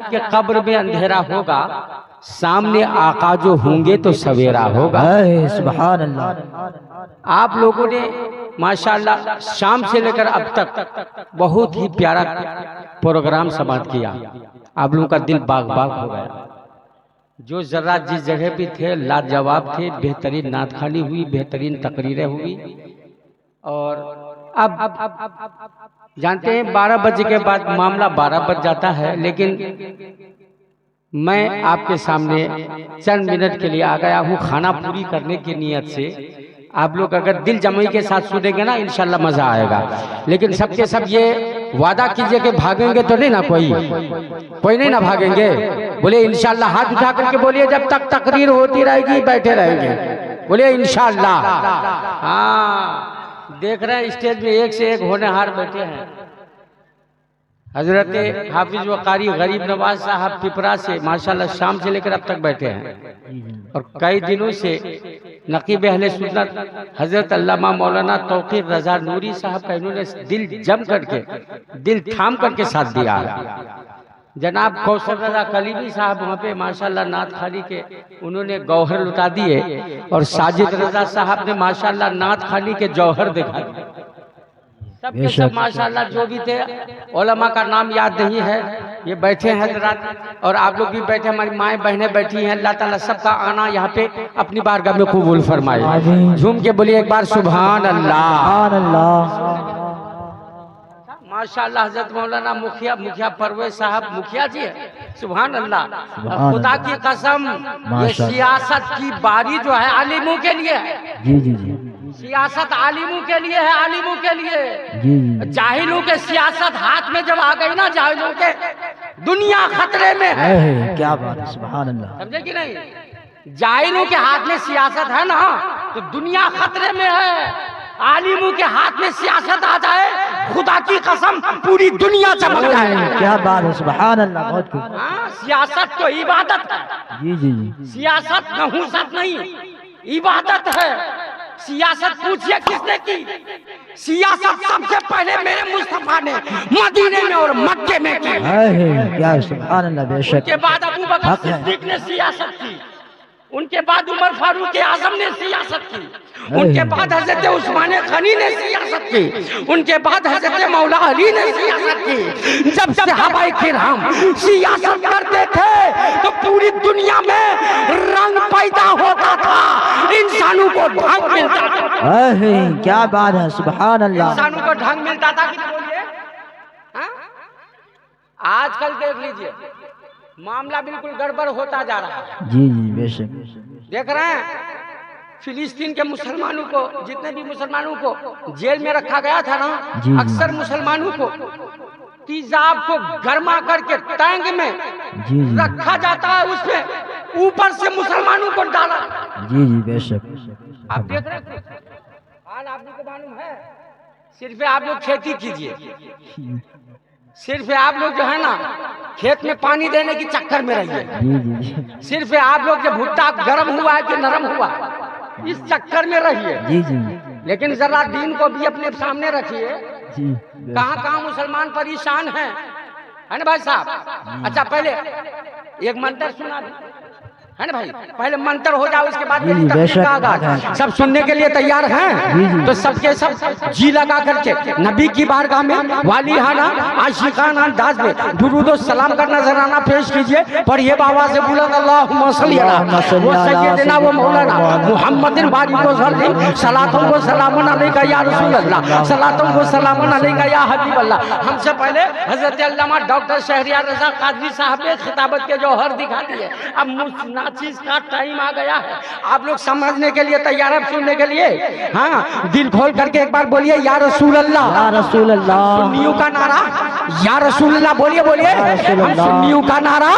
कि कब्र में अंधेरा होगा, सामने आका जो होंगे तो सवेरा होगा। सुभान अल्लाह। आप लोगों ने माशाअल्लाह शाम से लेकर अब तक बहुत ही प्यारा प्रोग्राम समाप्त किया। आप लोगों का दिल बाग बाग हो गया। जो जरा जिस जगह पे थे लाजवाब थे, बेहतरीन नात खानी हुई, बेहतरीन तकरीरें हुई। और अब जानते हैं 12 बजे के बाद मामला 12 बज जाता है, लेकिन मैं आपके सामने चंद मिनट के लिए आ गया हूँ खाना पूरी करने की नीयत से। आप लोग अगर दिल जमाई के साथ सुनेंगे ना इंशाल्लाह मजा आएगा। लेकिन सबके सब ये वादा कीजिए कि भागेंगे तो नहीं ना, कोई नहीं ना भागेंगे। बोले इंशाल्लाह, हाथ उठा करके बोलिए, जब तक तकरीर होती रहेगी बैठे रहेंगे। बोले इंशाल्लाह। हाँ, देख रहे हैं स्टेज में एक से एक होनहार बैठे हैं। हजरत हाफिज व कारी गरीब नवाज साहब पिपरा से माशाल्लाह शाम से लेकर अब तक बैठे हैं। और कई दिनों से नकीब अहले सुन्नत हजरत अल्लामा मौलाना तौकीर रजा नूरी साहब का इन्होंने दिल जम करके, दिल थाम करके साथ दिया। जनाब कौसर रजा कलीमी साहब वहाँ पे माशाल्लाह नात खानी के उन्होंने गौहर लुटा दिए, और साजिद रजा साहब ने माशाल्लाह नात खानी के जौहर दिखा दिए। सब के सब माशाल्लाह जो भी थे, उलमा का नाम याद नहीं है, ये बैठे हैं हजरात, और आप लोग भी बैठे, हमारी माएँ बहनें बैठी हैं। अल्लाह ताला सबका आना यहाँ पे अपनी बारगाह में कबूल फरमाए। झूम के बोलिए एक बार सुभान अल्लाह। माशाल्लाह हजरत मौलाना मुखिया परवेज साहब मुखिया जी है। सुभान अल्लाह। खुदा की कसम, ये सियासत की बारी जो है आलिमों के लिए है। जी। सियासत आलिमों के लिए है, आलिमों के लिए। जाहिलों के सियासत हाथ में जब आ गई ना, जाहिलों के दुनिया खतरे में है। क्या बात है, सुभान अल्लाह। समझे कि नहीं? जाहिलों के हाथ में सियासत है ना, तो दुनिया खतरे में है। आलिमों के हाथ में सियासत आ जाए, खुदा की कसम पूरी दुनिया चमक जाए। क्या बात है, सुभान अल्लाह। बहुत खूब। सियासत तो इबादत है। जी। सियासत नहुसत नहीं, इबादत है। सियासत पूछिए किसने की? सियासत सबसे पहले मेरे मुस्तफा ने मदीने में और मक्के में की। क्या सुभान अल्लाह। बेशक। उसके बाद अबू बकर सिद्दीक ने सियासत की, उनके बाद उमर फारूक आजम ने सियासत की, उनके बाद हजरत उस्मान गनी ने सियासत की, उनके बाद हजरत मौला अली ने सियासत की। जब सहाबाए किराम सियासत करते थे तो पूरी दुनिया में रंग पैदा होता था, इंसानों को ढंग मिलता था। क्या बात है, सुभान अल्लाह। इंसानों को ढंग मिलता था कि बोलिए। आजकल देख लीजिए मामला बिल्कुल गड़बड़ होता जा रहा है। जी बेशक। देख रहे हैं फिलिस्तीन के मुसलमानों को, जितने भी मुसलमानों को जेल में रखा गया था ना, अक्सर मुसलमानों को तेजाब को गर्मा करके टैंक में रखा जाता है, उसमें ऊपर से मुसलमानों को डाला। जी बेशक। आप देख रहे हैं हाल, आपको मालूम है। सिर्फ आप लोग खेती कीजिए, सिर्फ आप लोग जो है ना खेत में पानी देने की चक्कर में रहिए। सिर्फ आप लोग जो भुट्टा गर्म हुआ है कि नरम हुआ, इस चक्कर में रहिए। लेकिन जरा दीन को भी अपने सामने रखिए। कहाँ कहाँ मुसलमान परेशान हैं, है ना भाई साहब? अच्छा पहले एक मंत्र सुना है ना भाई, पहले मंत्र हो जाओ, उसके बाद सब सुनने के लिए तैयार हैं? तो सबके सब जी लगा करके नबी की बारगाह में वालीहाना आशिकाना अंदाज में दुरूद और सलाम का नजराना पेश कीजिए। पर ये बाबा से बुलंद अल्लाहुम्मा सल्ली अला वो सय्यदना वो मौलाना मुहम्मदिन बारिक व सल्लिम सलातुन व सलामुन अलैका या रसूल अल्लाह, सलातुन व सलामुन अलैका या हबीब अल्लाह। हमसे पहले हजरत अल्लामा डॉक्टर शहरियार रजा कादरी साहब ने खिताबत के जौहर दिखा दिए। अब चीज का टाइम आ गया है, आप लोग समझने के लिए तैयार है, सुनने के लिए? हाँ, दिल खोल करके एक बार बोलिए या रसूल अल्लाह, या रसूल अल्लाह। सुन्नियों का नारा या रसूल अल्लाह, बोलिए बोलिए। सुन्नियों का नारा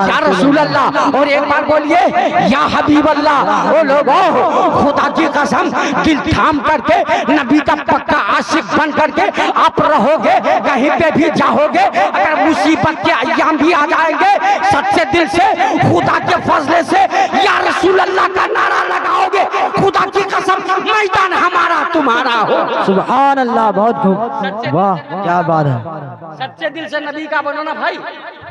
या रसूल अल्लाह, और एक बार बोलिए या हबीब अल्लाह। ओ लोगों, खुदा की कसम दिल थाम करके नबी का पक्का आशिक बन करके आप रहोगे, कहीं पे भी जाओगे, अगर मुसीबत के अय्याम भी आ जाएंगे, सच्चे दिल से खुदा के फजले से या रसूल अल्लाह का नारा लगाओगे, खुदा की कसम मैदान हमारा तुम्हारा हो। सुभान अल्लाह, बहुत खूब, वाह क्या बात है। सच्चे दिल से नबी का बनो ना भाई।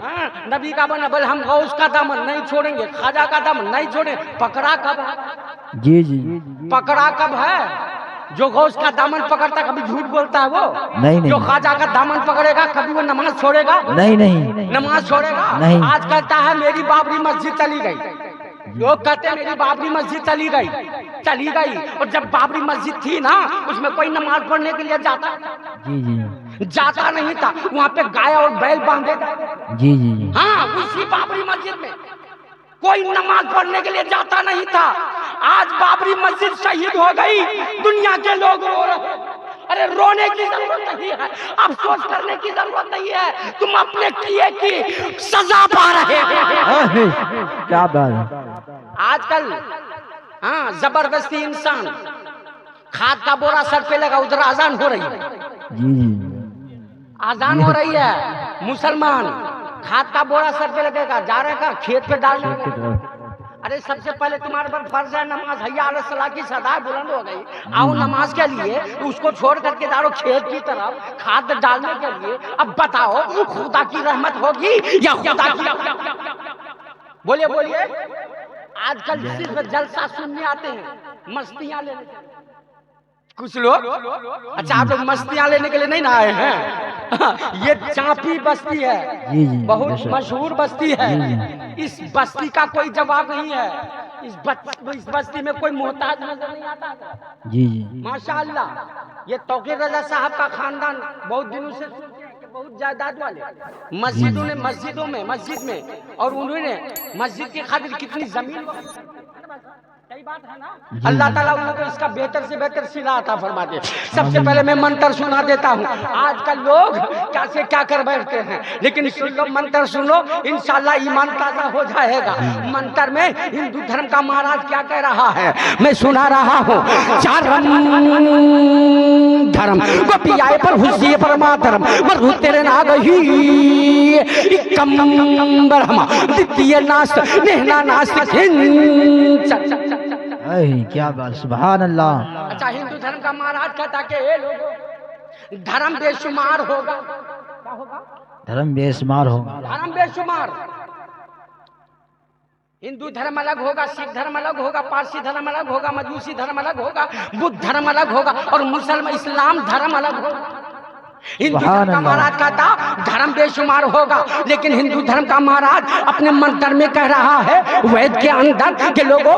हाँ, नबी का बना, बोले हम गौस का दामन नहीं छोड़ेंगे, खाजा का दामन नहीं छोड़े। पकड़ा कब है? जी जी, पकड़ा कब है? जो गौस का दामन पकड़ता कभी झूठ बोलता है वो? नहीं नहीं। जो खाजा का दामन पकड़ेगा कभी वो नमाज छोड़ेगा? नहीं नहीं, नमाज छोड़ेगा नहीं। आज कहता है मेरी बाबरी मस्जिद चली गई, लोग कहते हैं मेरी बाबरी मस्जिद चली गई। और जब बाबरी मस्जिद थी ना, उसमें कोई नमाज पढ़ने के लिए जाता नहीं था। वहाँ पे गाय और बैल बांधे गए। जी जी, हाँ, उसी बाबरी मस्जिद में कोई नमाज पढ़ने के लिए जाता नहीं था। आज बाबरी मस्जिद शहीद हो गई, दुनिया के लोग रो रहे हैं। अरे रोने की जरूरत नहीं है, अफसोस करने की जरूरत नहीं है, तुम अपने किए की सजा पा रहे हो। क्या बात है। आजकल हाँ, जबरदस्ती इंसान खाद का बोरा सर पे लगा, उधर आजान हो रही है। जी जी, आजान हो रही है, मुसलमान खाद का बोरा सर पे लगेगा, जा रहे का खेत पे डालने। अरे सबसे पहले तुम्हारे पर फर्ज है नमाज, हैया अलैहि सलाह की सदा बुलंद हो गई, आओ नमाज के लिए, उसको छोड़ करके जा रहे हो खेत की तरफ खाद डालने के लिए। अब बताओ खुदा की रहमत होगी या खुदा की? बोलिए। आजकल सिर्फ जलसा सुनने आते हैं, मस्तियां लेने के लिए। कुछ लोग अच्छा, आप लोग मस्तियां लेने के लिए नहीं ना आए हैं। ये चापी बस्ती है, जी जी, बहुत मशहूर बस्ती है। इस बस्ती का कोई जवाब नहीं है। इस बस्ती में कोई मोहताज नजर नहीं आता। जी जी, माशाअल्लाह, ये तौकीर रजा साहब का खानदान बहुत दिनों से बहुत जायदाद वाले, मस्जिद में और उन्होंने मस्जिद की खातिर कितनी जमीन, सही बात है ना? अल्लाह ताला उन लोगों को इसका बेहतर से बेहतर सिला अता फरमा दे। सबसे पहले मैं मंत्र सुना देता हूँ। आजकल लोग क्या से क्या कर बैठते हैं, लेकिन सुन लो, मंत्र सुन लो, इंशाल्लाह ईमान ताजा हो जाएगा। मंत्र में हिंदू धर्म का महाराज क्या कह रहा है, मैं सुना रहा हूँ। चारम धर्म गोपियाए पर हुसिये परमाधर्म मरु तेरे ना गही इकम ब्रह्मा द्वितीय नास्त नेहना नास्तिक क्या बात, सुभान अल्लाह। अच्छा, हिंदू धर्म का महाराज कहता कि लोगों धर्म बेशुमार होगा। क्या होगा? धर्म बेशुमार होगा। धर्म बेशुमार। हिंदू धर्म अलग होगा, सिख धर्म अलग होगा, पारसी धर्म अलग होगा, मजूसी धर्म अलग होगा, बुद्ध धर्म अलग होगा और मुसलमान इस्लाम धर्म अलग होगा। हिंदू धर्म का महाराज कहता धर्म बेशुमार होगा, लेकिन हिंदू धर्म का महाराज अपने मंत्र में कह रहा है वेद के अंदर के लोगों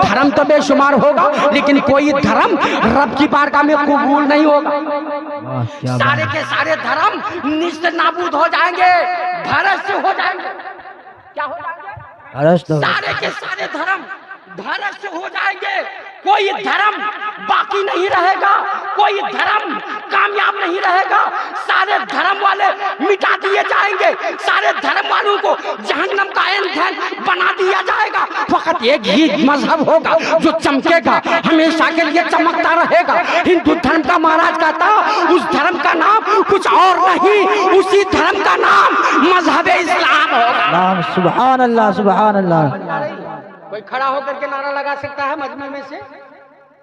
धर्म तो बेशुमार होगा, लेकिन कोई धर्म रब की बारगाह में कबूल नहीं होगा। सारे के सारे धर्म निस्त नाबूद हो जाएंगे, भरत से हो जाएंगे। क्या हो जाएंगे? सारे के सारे धर्म भारत से हो जाएंगे, कोई धर्म बाकी नहीं रहेगा, कोई धर्म कामयाब नहीं रहेगा, सारे धर्म वाले मिटा दिए जाएंगे, सारे धर्म वालों को जहन्नम का ईंधन बना दिया जाएगा। फकत एक ही मजहब होगा जो चमकेगा, हमेशा के लिए चमकता रहेगा। हिंदू धर्म का महाराज कहता उस धर्म का नाम कुछ और नहीं, उसी धर्म का नाम मजहब इस्लाम होगा। सुभान अल्लाह, सुभान अल्लाह। कोई खड़ा होकर के नारा लगा सकता है मजमे में से?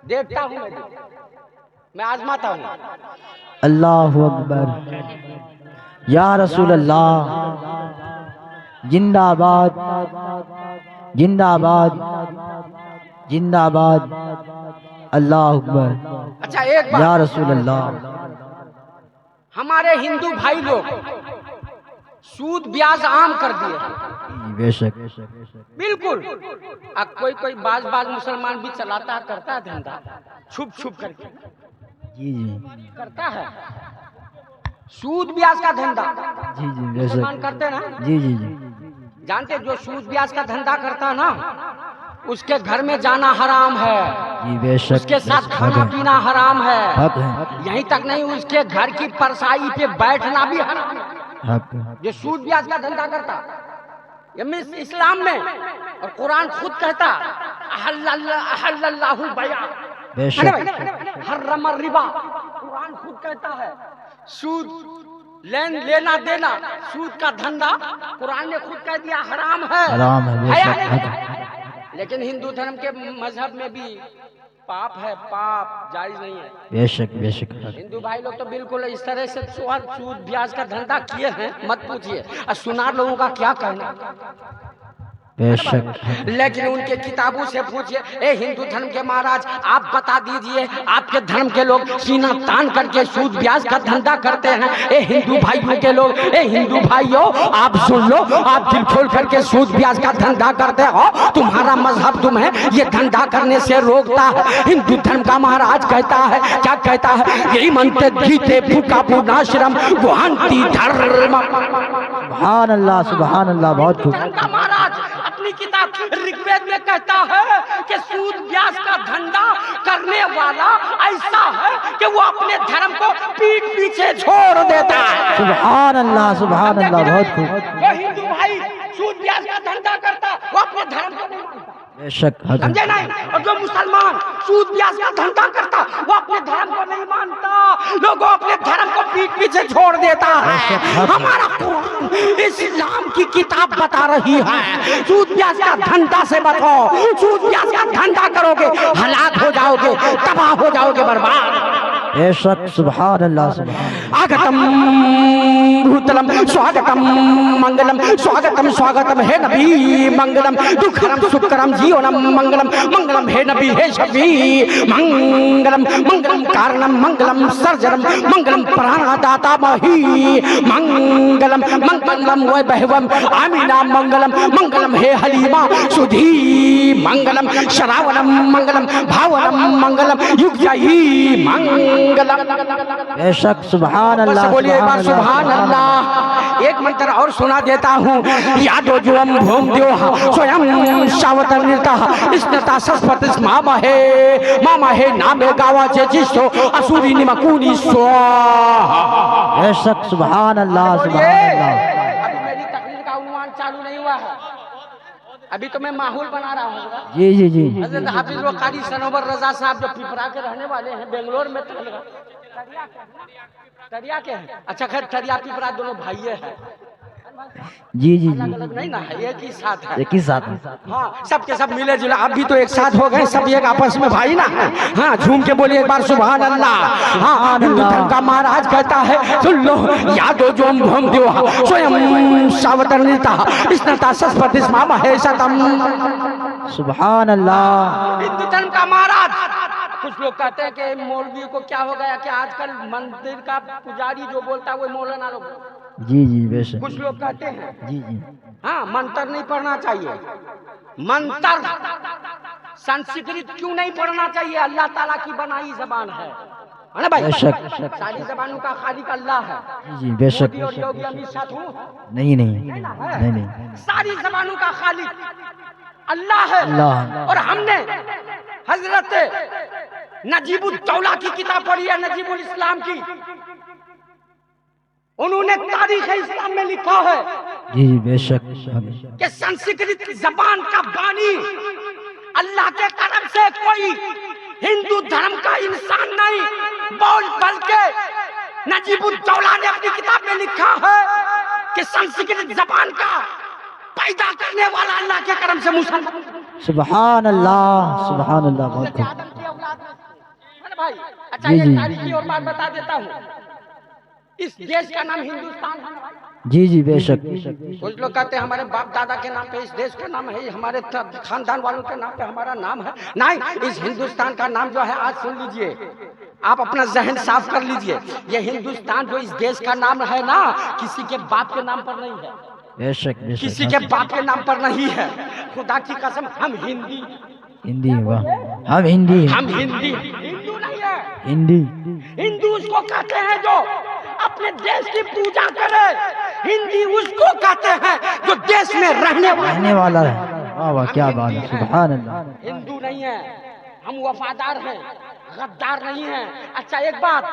देखता हूँ मैं आजमाता हूँ। अल्लाहु अकबर, या रसूल अल्लाह, जिंदाबाद जिंदाबाद जिंदाबाद, अल्लाहु अकबर। अच्छा, एक बात, या रसूल अल्लाह, हमारे हिंदू भाई लोग सूद ब्याज आम कर दिए। बेशक बिल्कुल। अब कोई बाज मुसलमान भी चलाता है, करता है धंधा छुप करके। जी जी, करता है सूद ब्याज का धंधा। जी जी, मुसलमान करते ना? जी जी जी, जानते जो सूद ब्याज का धंधा करता ना, उसके घर में जाना हराम है। जी बेशक, उसके साथ खाना पीना हराम है। है। यहीं तक नहीं, उसके घर की परसाई पे बैठना भी हराम है। जो सूद ब्याज का धंधा करता, ये इस्लाम में और कुरान खुद कहता अहल्लल्लाहु बया हर्रम रिबा। कुरान खुद कहता है सूद लेना देना, सूद का धंधा कुरान ने खुद कह दिया हराम है, हराम है, बेशक है। है। लेकिन हिंदू धर्म के मजहब में भी पाप है, पाप जायज नहीं है। बेशक बेशक। हिंदू भाई लोग तो बिल्कुल इस तरह से सूद ब्याज का धंधा किए हैं, मत पूछिए। और सुनार लोगों का क्या कहना, बेशक। लेकिन उनके किताबों से पूछिए, ए हिंदू धर्म के महाराज आप बता दीजिए, आपके धर्म के लोग सीना तान करके सूद ब्याज का धंधा करते हैं। ए हिंदू भाइयों के लोग, ए हिंदू भाइयों आप सुन लो, आप दिल खोल करके सूद ब्याज का धंधा करते हो, तुम्हारा मजहब तुम्हें ये धंधा करने से रोकता है। हिंदू धर्म का महाराज कहता है, क्या कहता है, यही मनते गीते भूखा पूर्णाश्रम गुहांती धर्म। सुभान अल्लाह, सुभान अल्लाह, बहुत खूब। धर्म का महाराज अपनी किताब ऋग्वेद में कहता है कि सूद ब्याज का धंधा करने वाला ऐसा है कि वो अपने धर्म को पीठ पीछे छोड़ देता है। सुभान अल्लाह, सुभान अल्लाह, बहुत खूब। वो हिंदू भाई सूद ब्याज का धंधा करता, वो अपने धर्म को नहीं मानता, बेशक, समझे नहीं। और जो मुसलमान सूद ब्याज का धंधा करता, वो अपने धर्म को नहीं मानता, लोगों अपने धर्म को पीठ पीछे छोड़ देता है। हमारा कुरान इस्लाम की किताब बता रही है, सूद ब्याज का धंधा से बचो, सूद ब्याज का धंधा करोगे हलाक हो जाओगे, तबाह हो जाओगे, बर्बाद। बेशक, सुभान अल्लाह, सुभान। आगतम भूतलम स्वागतम मंगलम, स्वागतम स्वागतम हे नबी मंगलम, दुखरम सुखरम जीवनम मंगलम, मंगलम हे नबी हे शफी मंगलम, मंगलम कारणम मंगलम सर्जनम, मंगलम प्राणदाता मही मंगलम, मंगलम वैभवम आमीना मंगलम, मंगलम हे हलीमा सुधी मंगलम, श्रावणम मंगलम भावनम मंगलम, युगजयी मंगलम। बेशक, सुभान अल्लाह, बोलिए एक बार सुभान अल्लाह। एक मंत्र और सुना देता हूँ, यादो जो हम भूम द्यो स्वयं शावतर निर्ता स्नता सस्पतिस मामा है नामे गावा जे जिसो असुरी निमकुनी स्वाहा। बेशक, सुभान अल्लाह, सुभान अल्लाह। अभी मेरी तकरीर का उन्वान चालू नहीं हुआ है, अभी तो मैं माहौल बना रहा हूँ। जी जी जी। हज़रत हाफिज व कारी सनोवर रजा साहब जो पिपरा के रहने वाले हैं, बेंगलोर में तरिया के हैं। अच्छा खैर, तरिया पिपरा दोनों भाई हैं, जी जी जी। अलग नहीं ना है, एक ही साथ है, एक ही साथ में। हाँ सबके सब मिले जुले, अब भी तो एक साथ हो गए, सब एक आपस में भाई ना है। हाँ झूम के बोलिए एक बार सुभान अल्लाह। हाँ हिंदू धर्म का महाराज कहता है, सुन लो, यादो जो हम भूम द्यो स्वयं शावतर निर्ता स्नता सस्पतिस मामा है सतम। सुभान अल्लाह। हिंदू धर्म का महाराज। कुछ लोग कहते हैं कि मौलवी को क्या हो गया कि आजकल मंदिर का पुजारी जो बोलता है वो मौलाना लोग। जी जी बेशक। कुछ लोग कहते हैं जी जी। हाँ मंत्र नहीं पढ़ना चाहिए, मंत्र संस्कृत क्यों नहीं पढ़ना चाहिए, अल्लाह ताला की बनाई जबान है ना भाई। बेशक। सारी जबानों का खालिक अल्लाह है। जी बेशक। मोदी और योगी अमित शाह हूँ नहीं नहीं नहीं नहीं। सारी जबानों का खालिक अल्लाह है। अल्लाह। और हमने हजरत नजीबुद्दौला की किताब पढ़ी है, नजीबुल इस्लाम की, उन्होंने तारीख इस्लाम में लिखा है जी बेशक कि संस्कृत जबान का बानी अल्लाह के करम से कोई हिंदू धर्म का इंसान नहीं, बल्कि नजीबुद्दौला ने अपनी किताब में लिखा है कि संस्कृत जबान का पैदा करने वाला अल्लाह के करम से मुसलमान। सुभान अल्लाह, सुभान अल्लाह, बहुत खूब भाई। अच्छा जी, एक जी। तारीख की और बात बता देता हूँ, इस देश का नाम हिंदुस्तान है। जी जी बेशक। कुछ लोग कहते हैं हमारे बाप दादा के नाम पे इस देश का नाम है, हमारे खानदान वालों के नाम पे हमारा नाम है, नहीं, इस हिंदुस्तान का नाम जो है, आज सुन लीजिए, आप अपना जहन साफ कर लीजिए, ये हिंदुस्तान जो इस देश का नाम है ना, किसी के बाप के नाम पर नहीं है, बेशक बेशक। किसी के बाप के नाम पर नहीं है, खुदा की कसम हम हिंदी हिंदी, वाह, हम हिंदी, हम हिंदी, हिंदू नहीं है। हिंदी। हिंदू उसको कहते हैं जो अपने देश की पूजा करे, हिंदी उसको कहते हैं जो देश में रहने वाला है। वाह वाह, क्या बात है, सुभान अल्लाह। हिंदू नहीं है, हम वफादार हैं, गद्दार नहीं हैं। अच्छा एक बात,